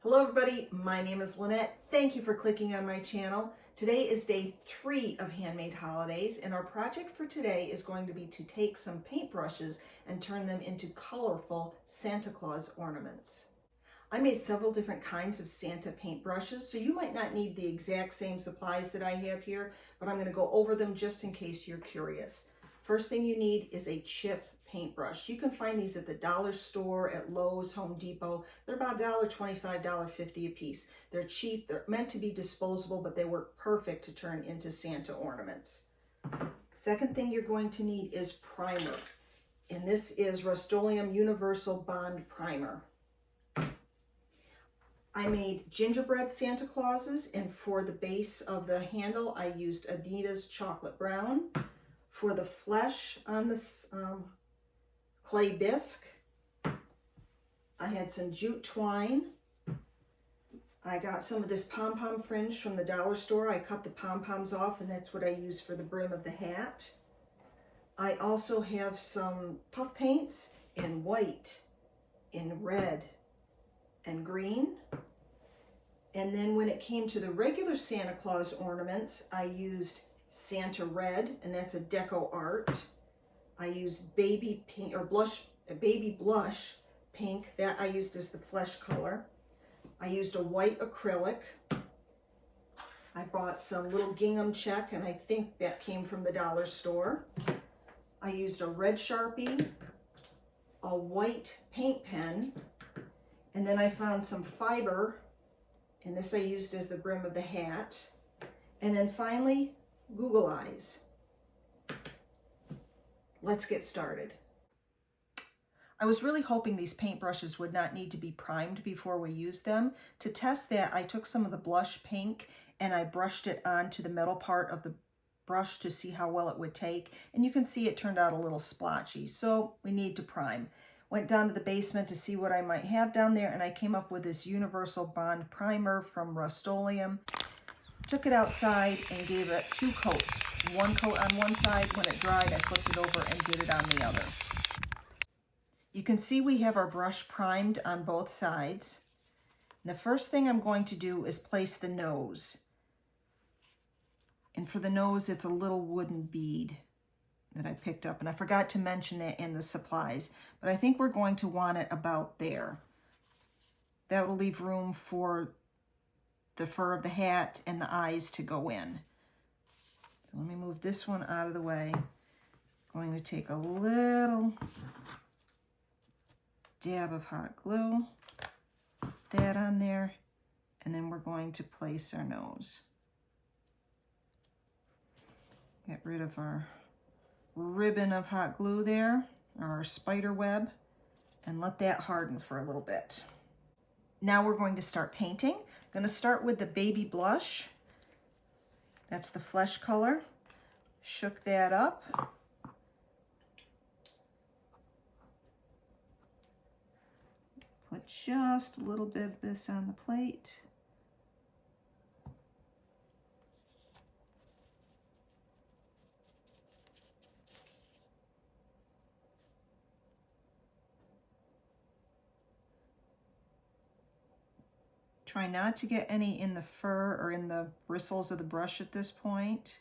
Hello everybody, my name is Lynette. Thank you for clicking on my channel. Today is day 3 of Handmade Holidays, and our project for today is going to be to take some paintbrushes and turn them into colorful Santa Claus ornaments. I made several different kinds of Santa paintbrushes, so you might not need the exact same supplies that I have here, but I'm going to go over them just in case you're curious. First thing you need is a chip paintbrush. You can find these at the dollar store, at Lowe's, Home Depot. They're about $1.25, $1.50 a piece. They're cheap, they're meant to be disposable, but they work perfect to turn into Santa ornaments. Second thing you're going to need is primer, and this is Rust-Oleum Universal Bond Primer. I made gingerbread Santa Clauses, and for the base of the handle I used Anita's Chocolate Brown. For the flesh on this clay bisque, I had some jute twine. I got some of this pom-pom fringe from the dollar store. I cut the pom-poms off, and that's what I use for the brim of the hat. I also have some puff paints in white, in red, and green. And then when it came to the regular Santa Claus ornaments, I used Santa Red, and that's a deco art. I used baby pink or baby blush pink, that I used as the flesh color. I used a white acrylic. I bought some little gingham check, and I think that came from the dollar store. I used a red Sharpie, a white paint pen, and then I found some fiber, and this I used as the brim of the hat. And then finally, Google Eyes. Let's get started. I was really hoping these paintbrushes would not need to be primed before we use them. To test that, I took some of the blush pink and I brushed it onto the metal part of the brush to see how well it would take. And you can see it turned out a little splotchy, so we need to prime. Went down to the basement to see what I might have down there, and I came up with this Universal Bond Primer from Rust-Oleum. Took it outside and gave it 2 coats. 1 coat on one side. When it dried, I flipped it over and did it on the other. You can see we have our brush primed on both sides. And the first thing I'm going to do is place the nose. And for the nose, it's a little wooden bead that I picked up. And I forgot to mention that in the supplies, but I think we're going to want it about there. That will leave room for the fur of the hat and the eyes to go in. So let me move this one out of the way. I'm going to take a little dab of hot glue, put that on there, and then we're going to place our nose. Get rid of our ribbon of hot glue there, or our spider web, and let that harden for a little bit. Now we're going to start painting. I'm going to start with the baby blush. That's the flesh color. Shook that up. Put just a little bit of this on the plate. Try not to get any in the fur or in the bristles of the brush at this point.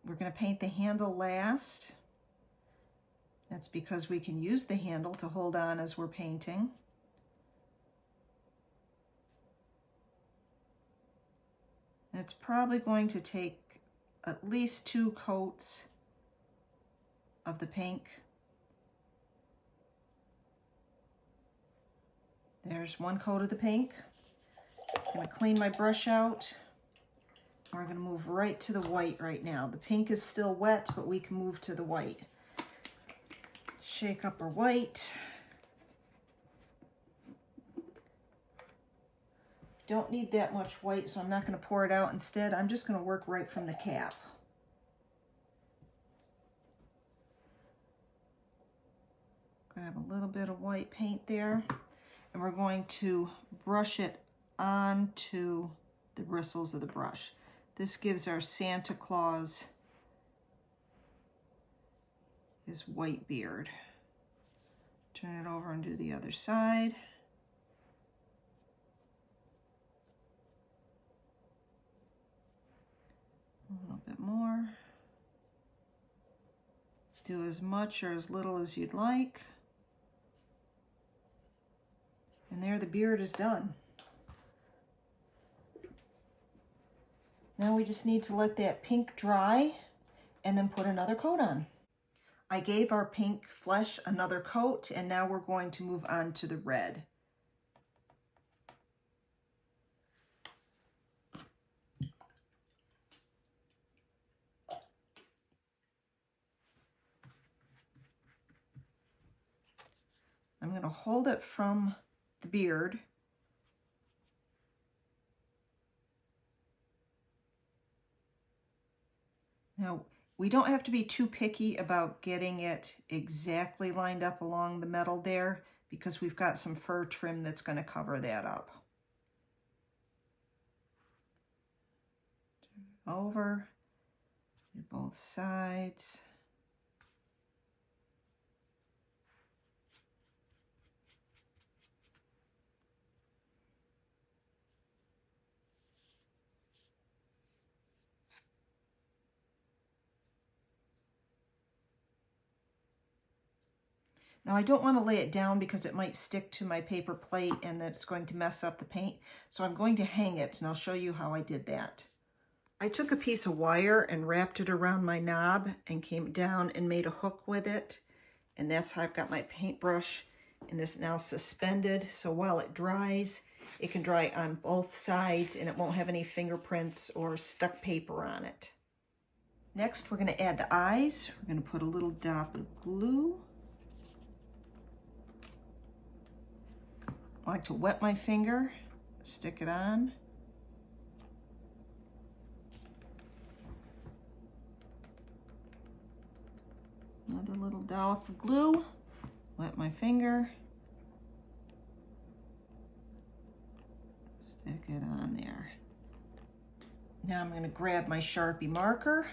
We're going to paint the handle last. That's because we can use the handle to hold on as we're painting. And it's probably going to take at least 2 coats of the pink. There's 1 coat of the pink. I'm going to clean my brush out. We're going to move right to the white right now. The pink is still wet, but we can move to the white. Shake up our white. Don't need that much white, so I'm not going to pour it out. Instead, I'm just going to work right from the cap. Grab a little bit of white paint there. And we're going to brush it onto the bristles of the brush. This gives our Santa Claus his white beard. Turn it over and do the other side. A little bit more. Do as much or as little as you'd like. And there the beard is done. Now we just need to let that pink dry and then put another coat on. I gave our pink flesh another coat, and now we're going to move on to the red. I'm going to hold it from the beard. Now, we don't have to be too picky about getting it exactly lined up along the metal there, because we've got some fur trim that's going to cover that up. Turn it over, do both sides. Now I don't want to lay it down because it might stick to my paper plate and that's going to mess up the paint. So I'm going to hang it, and I'll show you how I did that. I took a piece of wire and wrapped it around my knob and came down and made a hook with it. And that's how I've got my paintbrush, and it's now suspended. So while it dries, it can dry on both sides and it won't have any fingerprints or stuck paper on it. Next, we're going to add the eyes. We're going to put a little dot of glue. I like to wet my finger, stick it on. Another little dollop of glue, wet my finger, stick it on there. Now I'm going to grab my Sharpie marker,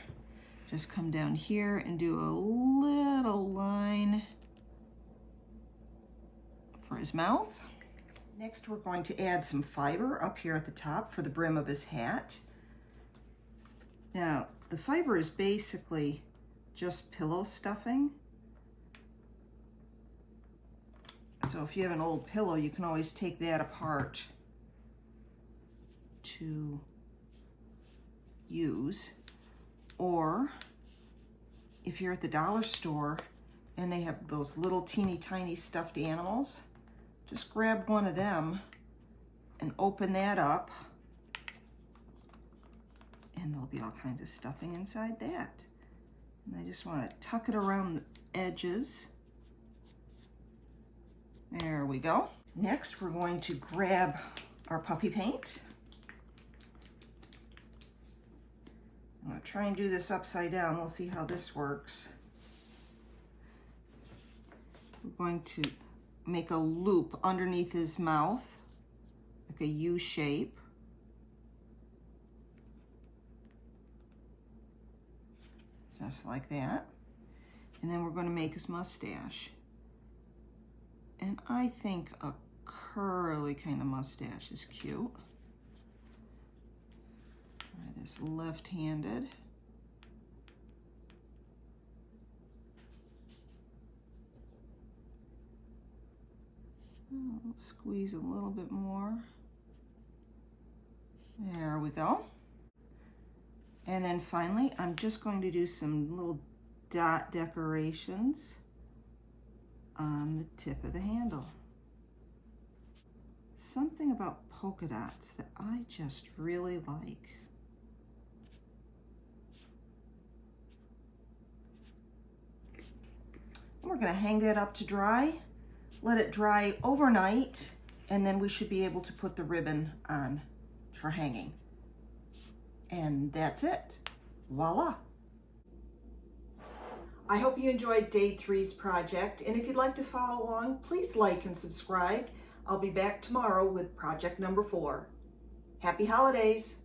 just come down here and do a little line for his mouth. Next, we're going to add some fiber up here at the top for the brim of his hat. Now, the fiber is basically just pillow stuffing. So if you have an old pillow, you can always take that apart to use. Or if you're at the dollar store and they have those little teeny tiny stuffed animals, just grab one of them and open that up, and there'll be all kinds of stuffing inside that. And I just want to tuck it around the edges. There we go. Next, we're going to grab our puffy paint. I'm going to try and do this upside down. We'll see how this works. We're going to make a loop underneath his mouth, like a U shape. Just like that. And then we're going to make his mustache. And I think a curly kind of mustache is cute. Try this left-handed. Squeeze a little bit more. There we go. And then finally, I'm just going to do some little dot decorations on the tip of the handle. Something about polka dots that I just really like. And we're going to hang that up to dry. Let it dry overnight, and then we should be able to put the ribbon on for hanging. And that's it. Voila. I hope you enjoyed Day 3's project, and if you'd like to follow along, please like and subscribe. I'll be back tomorrow with project number 4. Happy holidays.